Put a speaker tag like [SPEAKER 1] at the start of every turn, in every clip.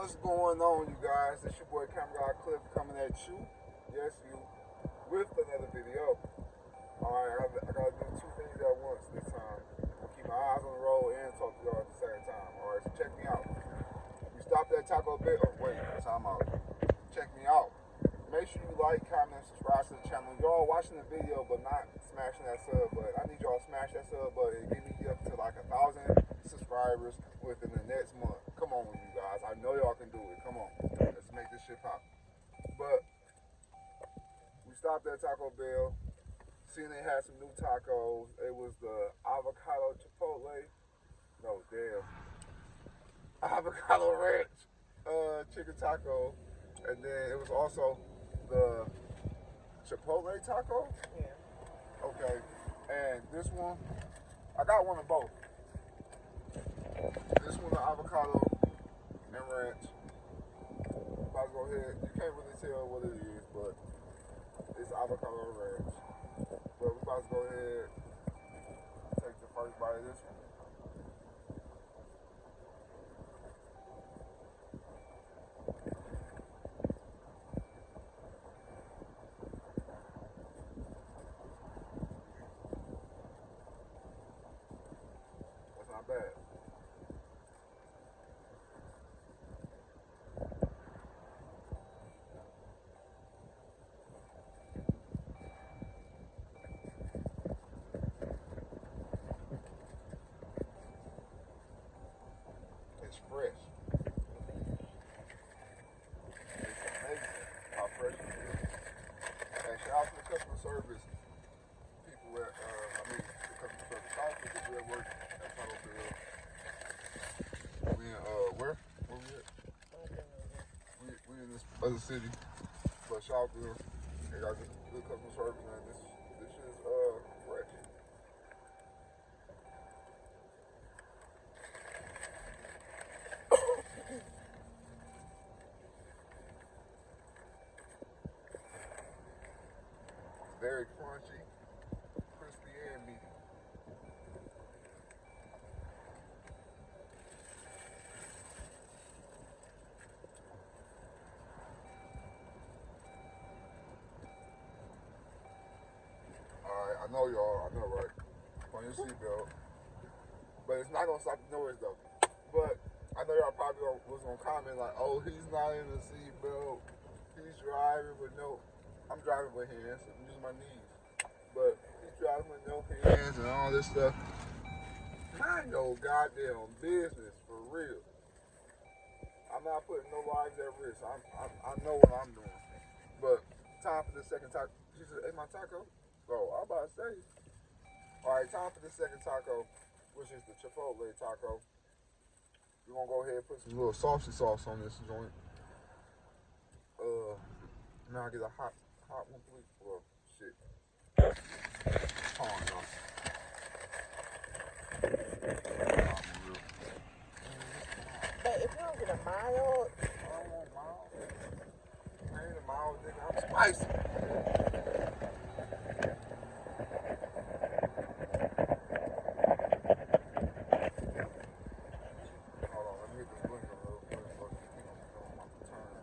[SPEAKER 1] What's going on, you guys? It's your boy Camera Cliff coming at you. Yes, you. With another video. Alright, I gotta do two things at once this time. I'll keep my eyes on the road and talk to y'all at the same time. Alright, so check me out. You stop that Taco Bell. Oh, wait, time out. Check me out. Make sure you like, comment, and subscribe to the channel. Y'all watching the video but not smashing that sub button. I need y'all to smash that sub button and get me up to like 1,000 subscribers within the next month. Come on, you guys. I know y'all can do it. Come on. Let's make this shit pop. But we stopped at Taco Bell. Seeing they had some new tacos. It was the avocado chipotle. No, damn. Avocado ranch chicken taco. And then it was also the chipotle taco.
[SPEAKER 2] Yeah.
[SPEAKER 1] Okay. And this one, I got one of both. This one, the avocado and ranch. About to go ahead. You can't really tell what it is, but it's avocado and ranch. But we're about to go ahead and take the first bite of this one. That's not bad. It's fresh. It's amazing how fresh it is. And shout out to the customer service people at, the customer service shout out to the people that work at Taco Bell. We in, where? Where we at? We in this other city. But shout out to them. They got good customer service, man. This is, fresh. Very crunchy, crispy, and meaty. Alright, I know y'all, I know, right? On your seatbelt. But it's not gonna stop the noise though. But I know y'all probably was gonna comment like, oh, he's not in the seatbelt. He's driving with no. I'm driving with hands, so I'm using my knees. But he's driving with no hands and all this stuff. Mind your goddamn business, for real. I'm not putting no lives at risk. I know what I'm doing. But time for the second taco. She said, hey, my taco? Oh, I'm about to say. Alright, time for the second taco, which is the chipotle taco. We're gonna go ahead and put some little saucy sauce on this joint. Now I get a hot one, please. Well, shit. Hold on, y'all.
[SPEAKER 2] But if you don't get a mild,
[SPEAKER 1] I don't want mild. I ain't a mild nigga. I'm spicy. Hold on, let me hit this blinker real quick so you know I'm about to turn.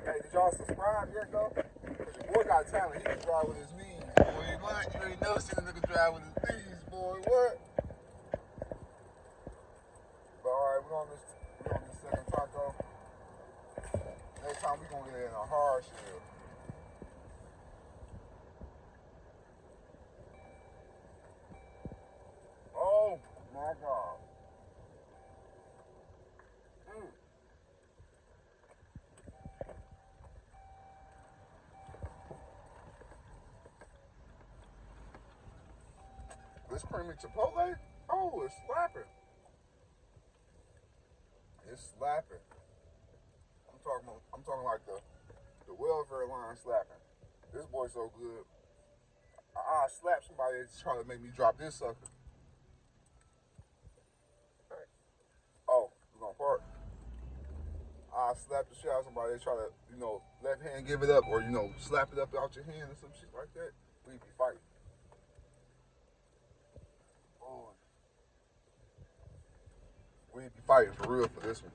[SPEAKER 1] Hey, did y'all subscribe yet though? Cause your boy got talent. He can drive with his knees. Boy, what? You ain't never seen a nigga drive with his knees, boy. What? But alright, we're on this second taco. Next time we gonna get it in a hard shell. Oh my god. This creamy chipotle? Oh, it's slapping. It's slapping. I'm talking like the welfare line slapping. This boy so good. I slap somebody that's trying to make me drop this sucker. Oh, we're gonna park. I slap the shit out of somebody that's try to, left hand give it up or, slap it up out your hand or some shit like that. We be fighting. Oh. We be fighting for real for this one.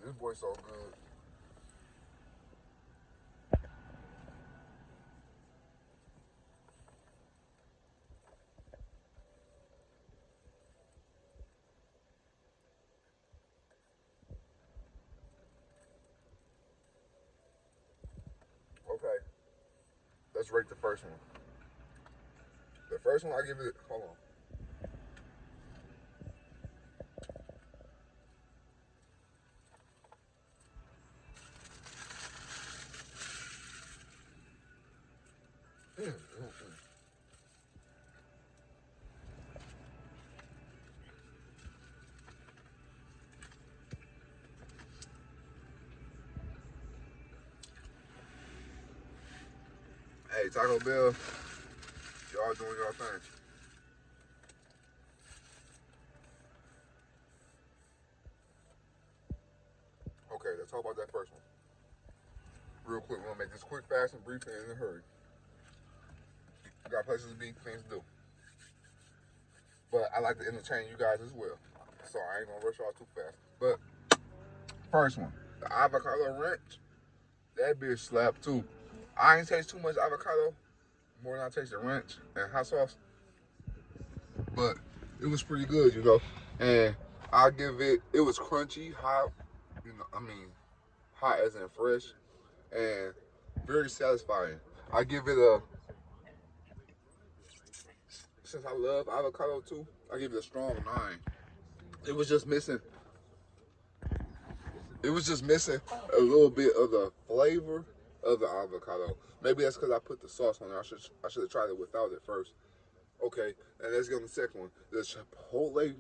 [SPEAKER 1] This boy's so good. Okay, let's rate the first one. The first one I give it. Hold on. Hey, Taco Bell, y'all doing y'all thing. Okay, let's talk about that first one. Real quick, we're gonna make this quick, fast, and brief, and in a hurry. We got places to be, things to do. But I like to entertain you guys as well. So I ain't gonna rush y'all too fast. But first one, the avocado ranch, that bitch slap too. I ain't taste too much avocado, more than I taste the ranch and hot sauce. But it was pretty good, you know. And I give it was crunchy, hot, you know, I mean, hot as in fresh, and very satisfying. I give it a, since I love avocado too, I give it a strong 9. It was just missing, it was just missing a little bit of the flavor of the avocado. Maybe that's because I put the sauce on it. I should have tried it without it first. Okay, and let's get on the second one. The chipotle,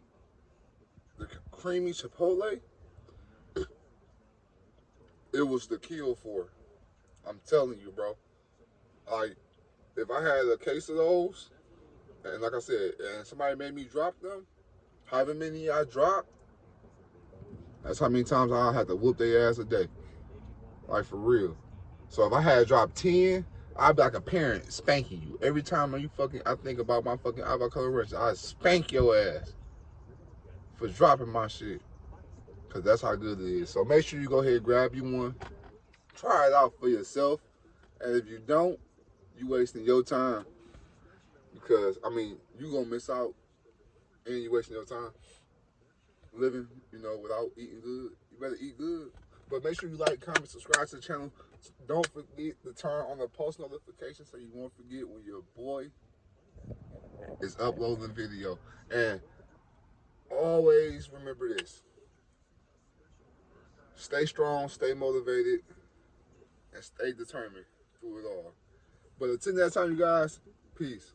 [SPEAKER 1] the creamy chipotle, it was the kill for it. I'm telling you, bro. Like, if I had a case of those, and like I said, and somebody made me drop them, however many I dropped, that's how many times I had to whoop their ass a day. Like, for real. So if I had dropped 10, I'd be like a parent spanking you. Every time I think about my fucking avocado ranch, I spank your ass for dropping my shit. Cause that's how good it is. So make sure you go ahead and grab you one. Try it out for yourself. And if you don't, you wasting your time. Because I mean, you gonna miss out and you wasting your time living, you know, without eating good. You better eat good. But make sure you like, comment, subscribe to the channel. Don't forget to turn on the post notifications so you won't forget when your boy is uploading the video. And always remember this. Stay strong, stay motivated, and stay determined through it all. But until next time, you guys, peace.